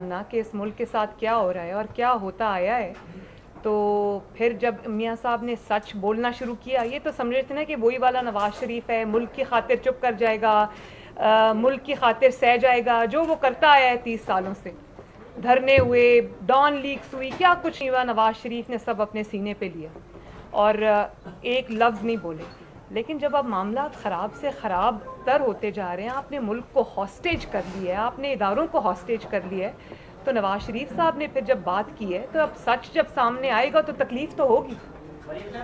ना कि इस मुल्क के साथ क्या हो रहा है और क्या होता आया है। तो फिर जब मियाँ साहब ने सच बोलना शुरू किया, ये तो समझ रहे थे ना कि वही वाला नवाज शरीफ है, मुल्क की खातिर चुप कर जाएगा, मुल्क की खातिर सह जाएगा, जो वो करता आया है 30 सालों से। धरने हुए, डॉन लीक्स हुई, क्या कुछ नहीं हुआ, नवाज शरीफ ने सब अपने सीने पे लिया और एक लफ्ज़ नहीं बोले। लेकिन जब अब मामला ख़राब से ख़राब तर होते जा रहे हैं, आपने मुल्क को हॉस्टेज कर लिया है, आपने इदारों को हॉस्टेज कर लिया है, तो नवाज शरीफ साहब ने फिर जब बात की है, तो अब सच जब सामने आएगा तो तकलीफ तो होगी।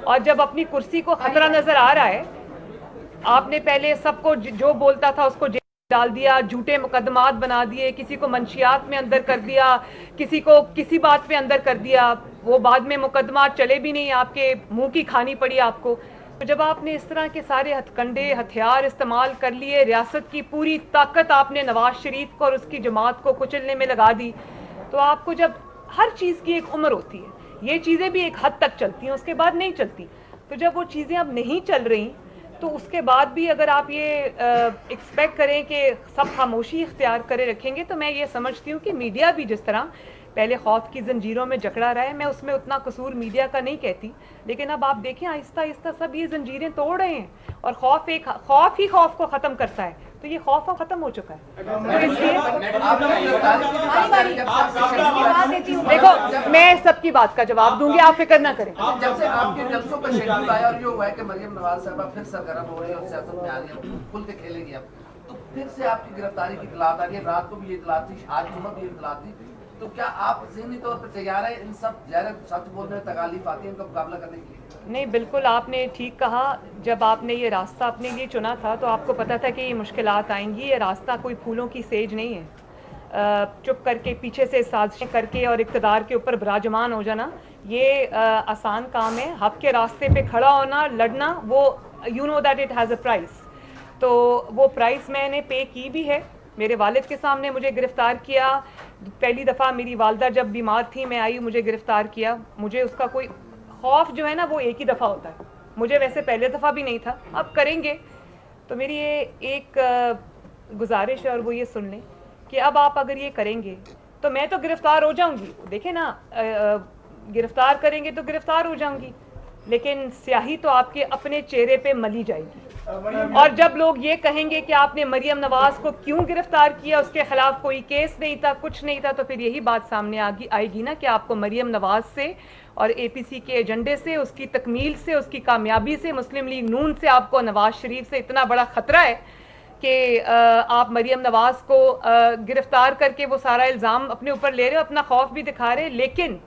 और जब अपनी कुर्सी को खतरा नज़र आ रहा है, आपने पहले सबको जो बोलता था उसको जेल डाल दिया, झूठे मुकदमात बना दिए, किसी को मंशियात में अंदर कर दिया, किसी को किसी बात पे अंदर कर दिया, वो बाद में मुकदमात चले भी नहीं, आपके मुंह की खानी पड़ी आपको। तो जब आपने इस तरह के सारे हथकंडे हथियार इस्तेमाल कर लिए, रियासत की पूरी ताकत आपने नवाज शरीफ को और उसकी जमात को कुचलने में लगा दी, तो आपको जब हर चीज़ की एक उम्र होती है, ये चीज़ें भी एक हद तक चलती हैं, उसके बाद नहीं चलती। तो जब वो चीज़ें अब नहीं चल रही, तो उसके बाद भी अगर आप ये एक्सपेक्ट करें कि सब खामोशी इख्तियार करे रखेंगे, तो मैं ये समझती हूँ कि मीडिया भी जिस तरह पहले खौफ की जंजीरों में जकड़ा रहा है, मैं उसमें उतना कसूर मीडिया का नहीं कहती, लेकिन अब आप देखें आहिस्ता आहिस्ता सब ये जंजीरें तोड़ रहे हैं और खौफ ही खौफ को ख़त्म करता है। तो ये खौफ अब ख़त्म हो चुका है। तो इसलिए देखो, मैं सबकी बात का जवाब दूंगी, आप फिक्र ना करें। जब से आपके जलसों का शेड्यूल आया और ये हुआ है कि मरियम नवाज साहब फिर सरगर्म हो रहे हैं और सियासत में आ रही है, खुल के खेलेंगी अब, तो फिर से आपकी गिरफ्तारी की इतलात आ रही है। रात को भी ये इतलात थी, आज सुबह भी ये इतलात थी, तो क्या आप ज़हनी तौर पर तैयार है इन सब ज़ाहिर सच बोलने में तकालीफ आती है, इनका मुकाबला करने के लिए? नहीं, बिल्कुल आपने ठीक कहा। जब आपने ये रास्ता अपने लिए चुना था, तो आपको पता था कि ये मुश्किलात आएंगी। ये रास्ता कोई फूलों की सेज नहीं है। चुप करके पीछे से साजिशें करके और इक़्तिदार के ऊपर विराजमान हो जाना, ये आसान काम है। हक़ के रास्ते पे खड़ा होना, लड़ना, वो you know that it has a price. तो वो प्राइस मैंने पे की भी है। मेरे वालिद के सामने मुझे गिरफ़्तार किया, पहली दफ़ा मेरी वालदा जब बीमार थी, मैं आई, मुझे गिरफ़्तार किया। मुझे उसका कोई खौफ जो है ना, वो एक ही दफ़ा होता है। मुझे वैसे पहले दफ़ा भी नहीं था, अब करेंगे। तो मेरी ये एक गुजारिश है और वो ये सुन लें कि अब आप अगर ये करेंगे तो मैं तो गिरफ़्तार हो जाऊंगी। देखें ना, गिरफ़्तार करेंगे तो गिरफ़्तार हो जाऊंगी, लेकिन स्याही तो आपके अपने चेहरे पे मली जाएगी। और जब लोग ये कहेंगे कि आपने मरियम नवाज को क्यों गिरफ्तार किया, उसके खिलाफ कोई केस नहीं था, कुछ नहीं था, तो फिर यही बात सामने आएगी ना कि आपको मरियम नवाज से और एपीसी के एजेंडे से, उसकी तकमील से, उसकी कामयाबी से, मुस्लिम लीग नून से, आपको नवाज शरीफ से इतना बड़ा ख़तरा है कि आप मरियम नवाज को गिरफ्तार करके वो सारा इल्ज़ाम अपने ऊपर ले रहे हो, अपना खौफ भी दिखा रहे। लेकिन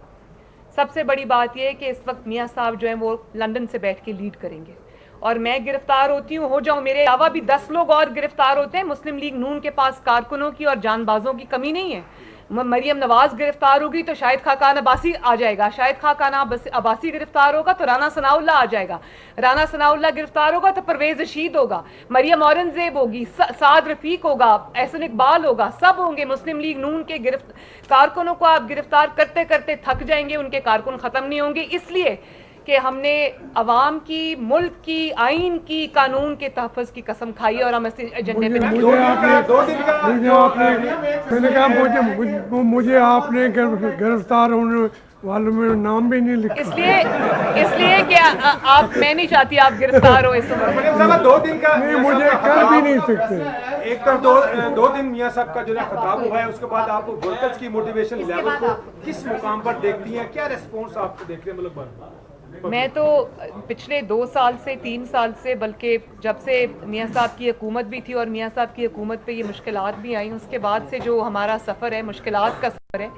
सबसे बड़ी बात यह है कि इस वक्त मियाँ साहब जो हैं वो लंदन से बैठ के लीड करेंगे, और मैं गिरफ्तार होती हूँ, हो जाऊँ, मेरे अलावा भी 10 लोग और गिरफ्तार होते हैं। मुस्लिम लीग नून के पास कारकुनों की और जानबाजों की कमी नहीं है। मरियम नवाज गिरफ्तार होगी तो शाहिद खाकान अब्बासी आ जाएगा, शाहिद खाकान अब्बासी गिरफ्तार होगा तो राना सनाउल्लाह आ जाएगा, राना सनाउल्लाह गिरफ्तार होगा तो परवेज रशीद होगा, मरियम औरंगजेब होगी, साद रफीक होगा, एहसन इकबाल होगा, सब होंगे। मुस्लिम लीग नून के कारकुनों को आप गिरफ्तार करते करते थक जाएंगे, उनके कारकुन खत्म नहीं होंगे। इसलिए कि हमने अवाम की, मुल्क की, आइन की, कानून के तहफ़्फ़ुज़ की कसम खाई है और हम इस एजेंडे पे मुझे आपने गिरफ्तार होने वालों में नाम भी नहीं लिखा। इसलिए कि आप, मैं नहीं चाहती आप गिरफ्तार हो इस उम्र में। 2 दिन का नहीं, मुझे कर भी नहीं सकते। एक तरफ दो दिन मियां साहब का जो है खिताब हुआ है, उसके बाद आप वर्कर्स की मोटिवेशन लेवल को किस मुकाम पर देखती हैं, क्या रिस्पॉन्स आपको देखते हैं मुल्क भर? मैं तो पिछले 2 साल से, 3 साल से, बल्कि जब से मियाँ साहब की हुकूमत भी थी और मियाँ साहब की हुकूमत पे ये मुश्किलात भी आई, उसके बाद से जो हमारा सफ़र है, मुश्किलात का सफ़र है,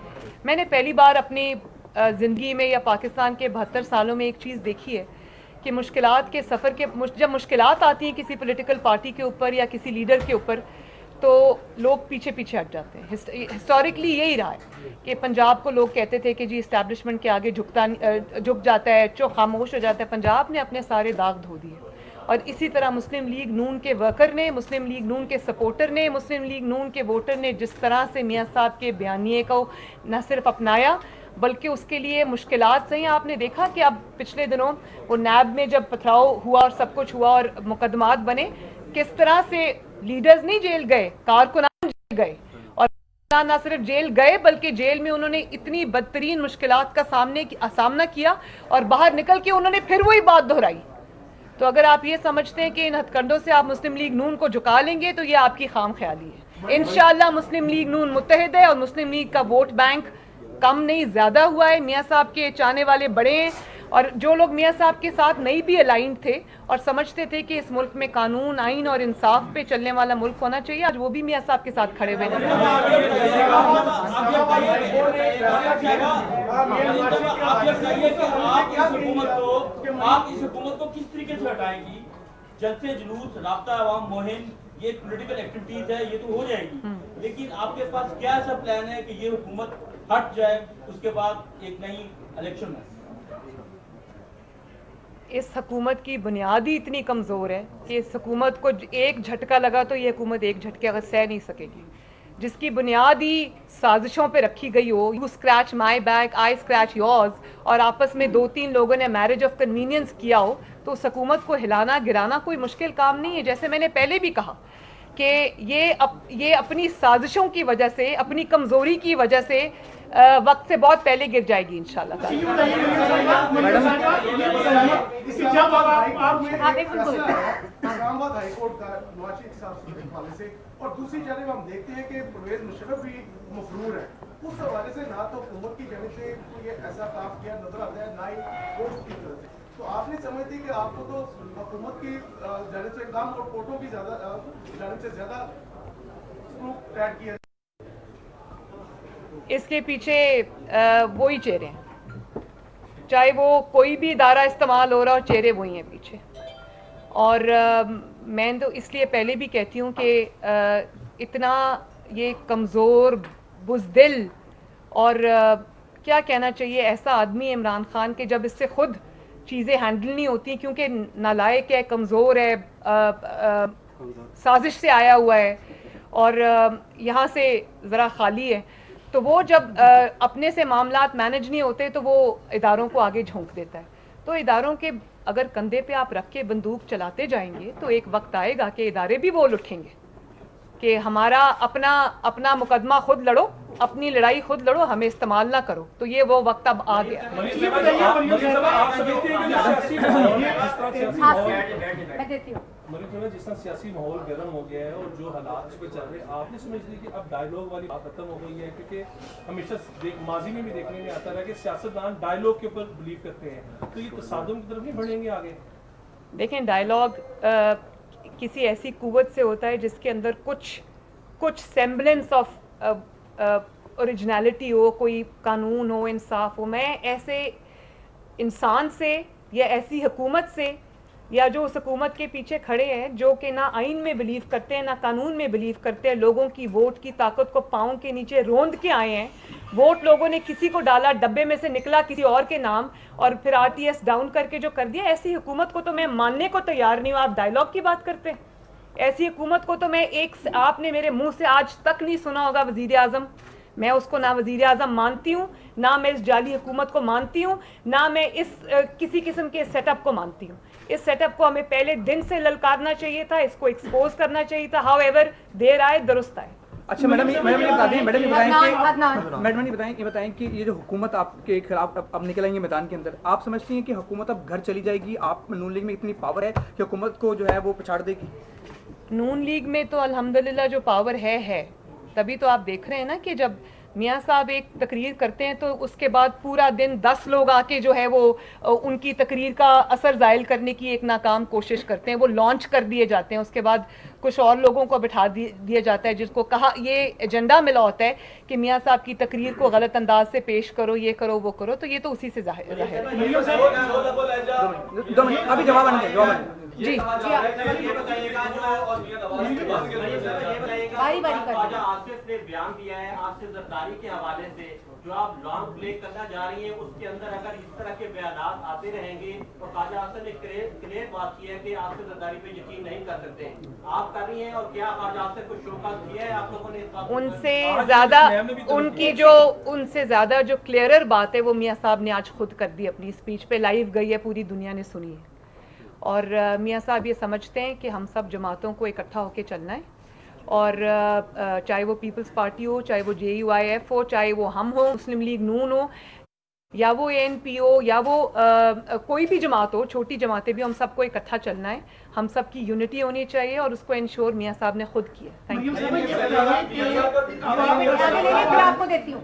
मैंने पहली बार अपनी ज़िंदगी में या पाकिस्तान के 72 सालों में एक चीज़ देखी है कि मुश्किलात के सफ़र के, जब मुश्किलात आती हैं किसी पॉलिटिकल पार्टी के ऊपर या किसी लीडर के ऊपर, तो लोग पीछे पीछे हट जाते हैं। हिस्टोरिकली यही रहा है कि पंजाब को लोग कहते थे कि जी इस्टेब्लिशमेंट के आगे झुक जाता है, जो खामोश हो जाता है। पंजाब ने अपने सारे दाग धो दिए, और इसी तरह मुस्लिम लीग नून के वर्कर ने, मुस्लिम लीग नून के सपोर्टर ने, मुस्लिम लीग नून के वोटर ने जिस तरह से मियाँ साहब के बयानिए को न सिर्फ अपनाया, बल्कि उसके लिए मुश्किलात सही। आपने देखा कि अब पिछले दिनों वो नैब में जब पथराव हुआ और सब कुछ हुआ और मुकदमात बने, किस तरह से लीडर्स नहीं जेल गए, कारकुनान जेल गए, और ना सिर्फ जेल गए बल्कि जेल में उन्होंने इतनी बदतरीन मुश्किलात का सामना किया और बाहर निकल के उन्होंने फिर वही बात दोहराई। तो अगर आप ये समझते हैं कि इन हथकंडों से आप मुस्लिम लीग नून को झुका लेंगे तो ये आपकी खाम ख्याली है। इंशाअल्लाह मुस्लिम लीग नून मुत्तहिद है और मुस्लिम लीग का वोट बैंक कम नहीं ज्यादा हुआ है। मियाँ साहब के चाहने वाले बड़े हैं और जो लोग मियाँ साहब के साथ नहीं भी अलाइंड थे और समझते थे कि इस मुल्क में कानून आइन और इंसाफ पे चलने वाला मुल्क होना चाहिए, आज वो भी मियाँ साहब के साथ खड़े हुए हैं। आप इस हुकूमत को किस तरीके से हटाएंगी? जलसे जुलूस, राब्ता अवाम मुहिम, ये पॉलिटिकल एक्टिविटीज है, ये तो हो जाएगी, लेकिन आपके पास क्या ऐसा प्लान है कि ये हुकूमत हट जाए, उसके बाद एक नई इलेक्शन हो? इस हुकूमत की बुनियादी इतनी कमज़ोर है कि इस हुकूमत को एक झटका लगा तो ये हुकूमत एक झटके अगर सह नहीं सकेगी। जिसकी बुनियादी साजिशों पे रखी गई हो, you scratch my back I scratch yours, और आपस में 2-3 लोगों ने मैरिज ऑफ कन्वीनियंस किया हो, तो उस हुकूमत को हिलाना गिराना कोई मुश्किल काम नहीं है। जैसे मैंने पहले भी कहा कि ये अपनी साजिशों की वजह से, अपनी कमज़ोरी की वजह से वक्त से बहुत पहले गिर जाएगी इंशाल्लाह। इस्लामाबाद हाईकोर्ट का नवाज शरीफ साहब के हवाले से, और दूसरी जानब हम देखते हैं कि परवेज मुशर्रफ भी मफरूर है। उस हवाले से ना तो हुकूमत की जानिब से कोई ऐसा काम किया नजर आता है, ना ही कोर्ट की तरफ से। तो आपने समझती कि आपको तो हुकूमत की जानिब से कम और कोर्टों की जानिब से ज्यादा ऐड किया। इसके पीछे वही चेहरे हैं, चाहे वो कोई भी इदारा इस्तेमाल हो रहा हो, चेहरे वही हैं पीछे। और मैं तो इसलिए पहले भी कहती हूँ कि इतना ये कमज़ोर, बुज़दिल और क्या कहना चाहिए ऐसा आदमी इमरान खान के, जब इससे खुद चीज़ें हैंडल नहीं होती क्योंकि नालायक है, कमज़ोर है, साजिश से आया हुआ है और यहाँ से ज़रा खाली है, तो वो जब अपने से मामलात मैनेज नहीं होते तो वो इदारों को आगे झोंक देता है। तो इदारों के अगर कंधे पे आप रख के बंदूक चलाते जाएंगे तो एक वक्त आएगा कि इदारे भी बोल उठेंगे कि हमारा अपना मुकदमा खुद लड़ो, अपनी लड़ाई खुद लड़ो, हमें इस्तेमाल ना करो। तो ये वो वक्त अब आ गया। जिस तरह सियासी माहौल गर्म हो गया है और जो हालात इस पे चल रहे हैं, आपने समझ ली कि अब डायलॉग वाली बात खत्म हो गई है? क्योंकि हमेशा माजी में भी देखने में आता रहा कि सियासतदान डायलॉग के ऊपर बिलीव करते हैं, तो ये तसादुम की तरफ नहीं बढ़ेंगे आगे? देखें, डायलॉग किसी ऐसी कुव्वत से होता है जिसके अंदर कुछ सेम्बलेंस ऑफ ओरिजिनलिटी हो, कोई कानून हो, इंसाफ हो। मैं ऐसे इंसान से या ऐसी हुकूमत से या जो उस हुकूमत के पीछे खड़े हैं जो कि ना आइन में बिलीव करते हैं ना कानून में बिलीव करते हैं, लोगों की वोट की ताकत को पाँव के नीचे रोंद के आए हैं। वोट लोगों ने किसी को डाला, डब्बे में से निकला किसी और के नाम, और फिर RTS डाउन करके जो कर दिया, ऐसी हुकूमत को तो मैं मानने को तैयार नहीं हूँ। आप डायलॉग की बात करते हैं, ऐसी हुकूमत को तो मैं आपने मेरे मुंह से आज तक नहीं सुना होगा वजीर आज़म। मैं उसको ना वजीर आज़म मानती हूँ, ना मैं इस जाली हुकूमत को मानती हूँ, ना मैं इस किसी किस्म के सेटअप को मानती हूँ। इस सेटअप को हमें पहले दिन से ललकारना चाहिए था, इसको एक्सपोज करना चाहिए था। हाउएवर देर आए दुरुस्त आए। अच्छा मैडम ये बताएं कि ये जो हुकूमत आपके खिलाफ अब निकल आएंगे मैदान के अंदर, आप समझती हैं कि हुकूमत अब घर चली जाएगी? आप नून लीग में इतनी पावर है कि हुकूमत को जो है वो पछाड़ देगी? नून लीग में तो अल्हम्दुलिल्लाह जो पावर है, तभी तो आप देख रहे हैं ना कि जब मियाँ साहब एक तकरीर करते हैं तो उसके बाद पूरा दिन 10 लोग आके जो है वो उनकी तकरीर का असर ज़ायल करने की एक नाकाम कोशिश करते हैं। वो लॉन्च कर दिए जाते हैं, उसके बाद कुछ और लोगों को बिठा दिया जाता है जिसको कहा ये एजेंडा मिला होता है कि मियाँ साहब की तकरीर को गलत अंदाज से पेश करो, ये करो वो करो। तो ये तो उसी से जाहिर है। अभी जवाब आने जी आसिफ ने बयान दिया है आसिफ जरदारी के हवाले से, जो आप लॉन्ग प्ले करना जा रही है उसके अंदर अगर इस तरह के बयान आते रहेंगे तो ख्वाजा आसिफ ने क्लियर बात की है कि आसिफ जरदारी पे यकीन नहीं कर सकते। आप कर रही हैं और क्या ख्वाजा आसिफ को शोकाज किया है आप लोगों ने? इस बात उनसे ज्यादा जो क्लियरर बात है वो मियाँ साहब ने आज खुद कर दी अपनी स्पीच पे, लाइव गई है, पूरी दुनिया ने सुनी है। और मियाँ साहब ये समझते हैं कि हम सब जमातों को इकट्ठा होकर चलना है और चाहे वो पीपल्स पार्टी हो, चाहे वो JUIF हो, चाहे वो हम हो, मुस्लिम लीग नून हो, या वो ANP हो, या वो कोई भी जमात हो, छोटी जमातें भी, हम सबको इकट्ठा चलना है। हम सब की यूनिटी होनी चाहिए और उसको इंश्योर मियाँ साहब ने खुद किया। Thank you.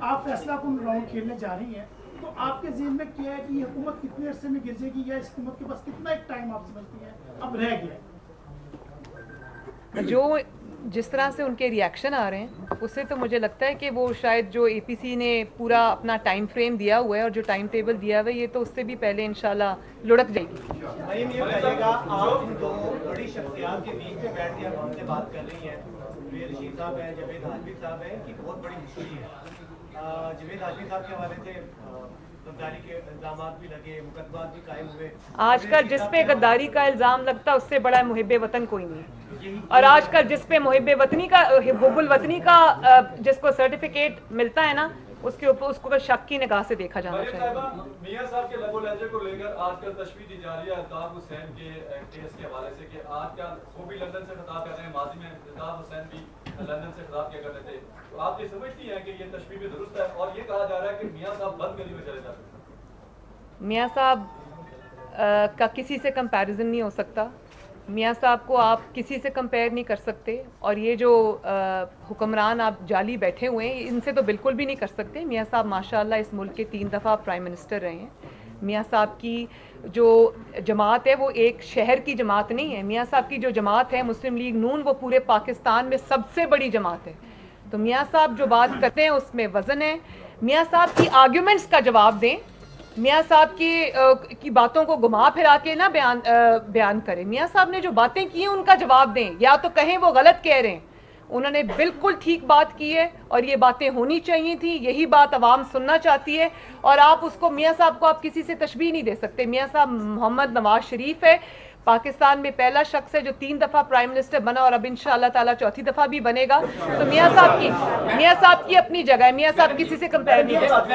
आप फैसला कुन राउंड खेलने जा रही हैं, तो आपके ज़हन में क्या है कि ये हुकूमत कितने अरसे में गिर जाएगी, या इस हुकूमत के पास कितना एक टाइम आप समझती हैं अब रह गया? जो जिस तरह से उनके रिएक्शन आ रहे हैं उससे तो मुझे लगता है कि वो शायद जो APC ने पूरा अपना टाइम फ्रेम दिया हुआ है और जो टाइम टेबल दिया हुआ है, ये तो उससे भी पहले इंशाल्लाह लुढ़क जाएगी। आप इन दो बड़ी शख्सियात के बीच में बैठ के हमसे बात कर रही हैं, रशीद साहब हैं, जावेद हाशमी साहब हैं, कि बहुत बड़ी हिस्ट्री है। जावेद हाशमी साहब के हवाले से गद्दारी के इल्जाम भी लगे, मुकदमा भी कायम हुए। आजकल जिस पे गद्दारी का इल्जाम लगता है उससे बड़ा मुहिब्बे वतन कोई नहीं, और आजकल जिस पे मुहिब्बे वतनी का, हुब्बुल वतनी का जिसको सर्टिफिकेट मिलता है ना, उसके ऊपर उसको शक की निगाह से देखा जाना चाहिए। मियां साहब के लबो लहजे को लेकर आजकल तशवीह दी जा रही है अल्ताफ हुसैन के केस के हवाले से कि आजकल वो भी लंदन से खिताब कर रहे हैं, माजी में अल्ताफ हुसैन भी लंदन से खिताब किया करते थे। तो आप ये समझती हैं कि ये तशवीह भी दुरुस्त है? और ये कहा जा रहा है कि मियां साहब बंद गली में चले जाते हैं। मियां साहब का किसी से कंपैरिजन नहीं हो सकता। मियां साहब को आप किसी से कंपेयर नहीं कर सकते, और ये जो हुक्मरान आप जाली बैठे हुए हैं, इनसे तो बिल्कुल भी नहीं कर सकते। मियां साहब माशाल्लाह इस मुल्क के 3 दफ़ा प्राइम मिनिस्टर रहे हैं। मियां साहब की जो जमात है वो एक शहर की जमात नहीं है। मियां साहब की जो जमात है मुस्लिम लीग नून, वो पूरे पाकिस्तान में सबसे बड़ी जमात है। तो मियां साहब जो बात करते हैं उसमें वज़न है। मियां साहब की आर्ग्यूमेंट्स का जवाब दें, मियां साहब की बातों को घुमा फिरा के ना बयान करें। मियां साहब ने जो बातें की हैं उनका जवाब दें, या तो कहें वो गलत कह रहे हैं। उन्होंने बिल्कुल ठीक बात की है और ये बातें होनी चाहिए थी, यही बात अवाम सुनना चाहती है। और आप उसको, मियां साहब को आप किसी से तशबीह नहीं दे सकते। मियां साहब मोहम्मद नवाज शरीफ है, पाकिस्तान में पहला शख्स है जो 3 दफ़ा प्राइम मिनिस्टर बना और अब इंशाअल्लाह ताला 4थी दफ़ा भी बनेगा। तो मियां साहब की अपनी जगह है। मियां साहब किसी से कंपेयर नहीं कर सकते।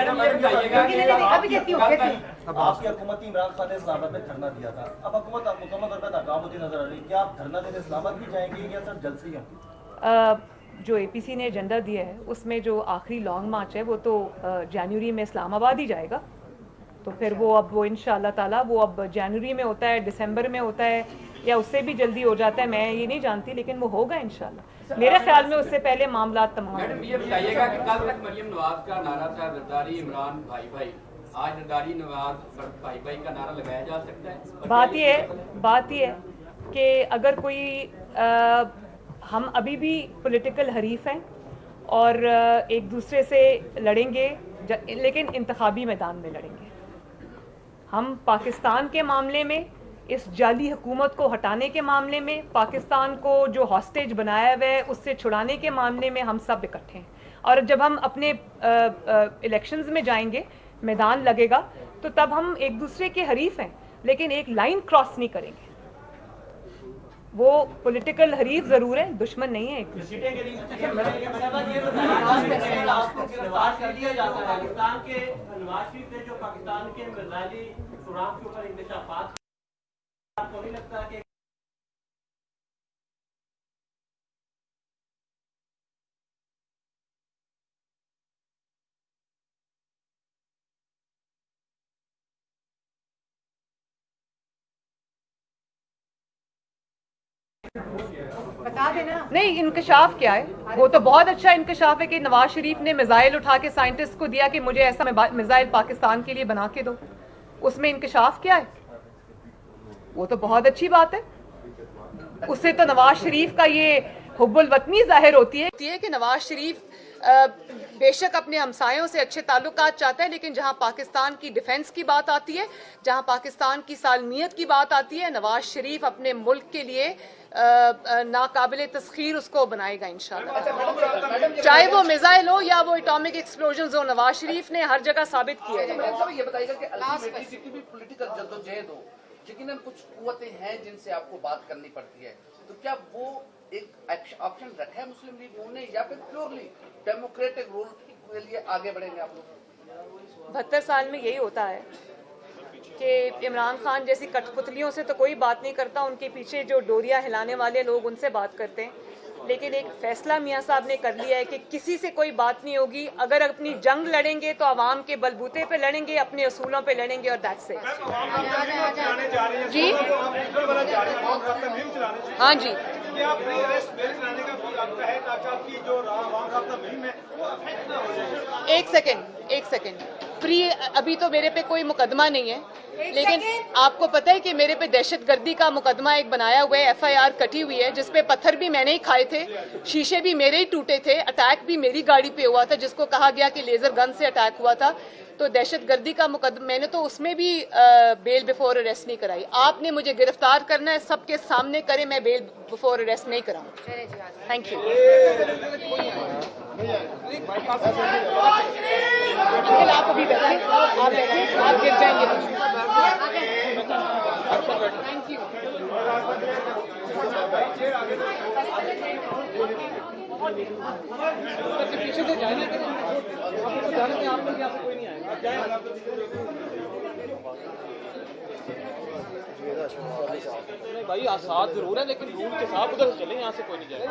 आपकी हुकूमत इमरान खान ने इस्लामाबाद में धरना दिया था, अब हुकूमत मुकम्मल तौर पर नाकाम होती नजर आ रही है। क्या आप धरना देने इस्लामाबाद भी जाएंगे या सिर्फ जलसे होंगे? जो APC ने एजेंडा दिया है उसमें जो आखिरी लॉन्ग मार्च है वो तो जनवरी में इस्लामाबाद ही जाएगा। तो फिर वो इंशाअल्लाह ताला वो अब जनवरी में होता है, दिसंबर में होता है, या उससे भी जल्दी हो जाता है, मैं ये नहीं जानती, लेकिन वो होगा इंशाअल्लाह। मेरे ख्याल में उससे पहले मामला तमाम। मैडम ये बताइएगा कि कल तक मरियम नवाज का नारा था गद्दारी इमरान भाई भाई, आज गद्दारी नवाज भाई भाई का नारा लगाया जा सकता है? बात ये है कि अगर कोई हम अभी भी पॉलिटिकल हरीफ हैं और एक दूसरे से लड़ेंगे, लेकिन इंतखाबी मैदान में लड़ेंगे। हम पाकिस्तान के मामले में, इस जाली हुकूमत को हटाने के मामले में, पाकिस्तान को जो हॉस्टेज बनाया हुआ है उससे छुड़ाने के मामले में हम सब इकट्ठे हैं। और जब हम अपने इलेक्शंस में जाएंगे, मैदान लगेगा, तो तब हम एक दूसरे के हरीफ हैं, लेकिन एक लाइन क्रॉस नहीं करेंगे। वो पॉलिटिकल हरीफ जरूर है, दुश्मन नहीं है। पाकिस्तान के नवाज शरीफ ने जो पाकिस्तान के मिसाइली सुराग के ऊपर इंकशाफात, आपको नहीं लगता कि बता देना? नहीं, इंकशाफ क्या है? वो तो बहुत अच्छा इंकशाफ है कि नवाज शरीफ ने मिसाइल उठा के साइंटिस्ट को दिया कि मुझे ऐसा मिसाइल पाकिस्तान के लिए बना के दो। उसमें इंकशाफ क्या है? वो तो बहुत अच्छी बात है। उससे तो नवाज शरीफ का ये हुब्बुल वतनी जाहिर होती है कि नवाज शरीफ बेशक अपने हमसायों से अच्छे ताल्लुकात चाहता है, लेकिन जहां पाकिस्तान की डिफेंस की बात आती है, जहां पाकिस्तान की सालमियत की बात आती है, नवाज शरीफ अपने मुल्क के लिए नाकाबिले तस्खीर उसको बनाएगा इंशाल्लाह। चाहे वो मिसाइल हो या वो एटॉमिक एक्सप्लोजन हो, नवाज शरीफ ने हर जगह साबित किया है। ये बताइएगा कि अल्टीमेटली जितनी भी पॉलिटिकल जद्दोजहद हो, लेकिन कुछ कुव्वतें हैं जिनसे आपको बात करनी पड़ती है, तो क्या वो एक ऑप्शन रखा है मुस्लिम लीग नून ने, या फिर प्योरली डेमोक्रेटिक रूल के लिए आगे बढ़ेंगे आप लोग? 72 साल में यही होता है कि इमरान खान जैसी कठपुतलियों से तो कोई बात नहीं करता, उनके पीछे जो डोरियां हिलाने वाले लोग उनसे बात करते हैं। लेकिन एक फैसला मियां साहब ने कर लिया है कि किसी से कोई बात नहीं होगी। अगर अपनी जंग लड़ेंगे तो आवाम के बलबूते पे लड़ेंगे, अपने असूलों पे लड़ेंगे और दैट्स इट। जी हाँ जी, एक सेकेंड प्री, अभी तो मेरे पे कोई मुकदमा नहीं है, लेकिन आपको पता है कि मेरे पे दहशतगर्दी का मुकदमा एक बनाया हुआ है, FIR कटी हुई है, जिसपे पत्थर भी मैंने ही खाए थे, शीशे भी मेरे ही टूटे थे, अटैक भी मेरी गाड़ी पे हुआ था जिसको कहा गया कि लेजर गन से अटैक हुआ था। तो दहशतगर्दी का मुकदमा मैंने तो उसमें भी बेल बिफोर अरेस्ट नहीं कराई। आपने मुझे गिरफ्तार करना है, सबके सामने करे, मैं बेल बिफोर अरेस्ट नहीं कराऊं। Thank you. आप अभी बैठे, आप गिर जाएंगे। Thank you. पीछे से जाने के जाने में आप लोग यहाँ से कोई नहीं आएगा। नहीं भाई, साथ जरूर है लेकिन रूल के साथ उधर चले, यहाँ से कोई नहीं जाएगा।